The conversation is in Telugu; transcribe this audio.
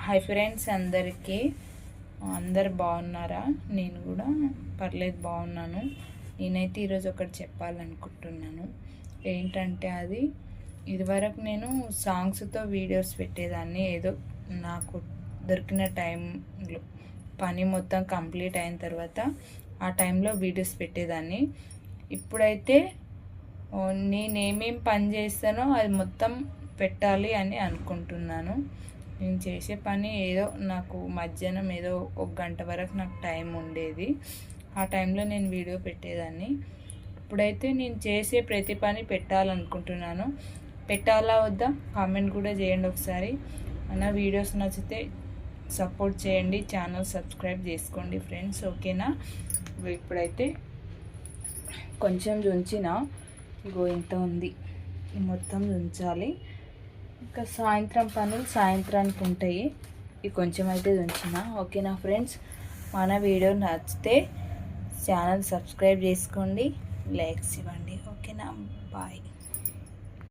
హాయ్ ఫ్రెండ్స్, అందరు బాగున్నారా? నేను కూడా పర్లేదు బాగున్నాను. నేనైతే ఈరోజు ఒకటి చెప్పాలనుకుంటున్నాను. ఏంటంటే అది ఇదివరకు నేను సాంగ్స్తో వీడియోస్ పెట్టేదాన్ని. ఏదో నాకు దొరికిన టైంలో పని మొత్తం కంప్లీట్ అయిన తర్వాత ఆ టైంలో వీడియోస్ పెట్టేదాన్ని. ఇప్పుడైతే నేనేమేం పని చేస్తానో అది మొత్తం పెట్టాలి అని అనుకుంటున్నాను. నేను చేసే పని ఏదో నాకు మధ్యాహ్నం ఏదో 1 గంట వరకు నాకు టైం ఉండేది. ఆ టైంలో నేను వీడియో పెట్టేదాన్ని. ఇప్పుడైతే నేను చేసే ప్రతి పని పెట్టాలనుకుంటున్నాను. పెట్టాలా వద్దా కామెంట్ కూడా చేయండి ఒకసారి. నా వీడియోస్ నచ్చితే సపోర్ట్ చేయండి, ఛానల్ సబ్స్క్రైబ్ చేసుకోండి ఫ్రెండ్స్, ఓకేనా? ఇప్పుడైతే కొంచెం ఉంచిన, ఇగో ఇంత ఉంది, మొత్తం ఉంచాలి. ఇంకా సాయంత్రం పనులు సాయంత్రానికి ఉంటాయి. ఇది కొంచెం అయితే ఉంచిన, ఓకేనా ఫ్రెండ్స్? మన వీడియో నచ్చితే ఛానల్ సబ్స్క్రైబ్ చేసుకోండి, లైక్స్ ఇవ్వండి, ఓకేనా? బాయ్.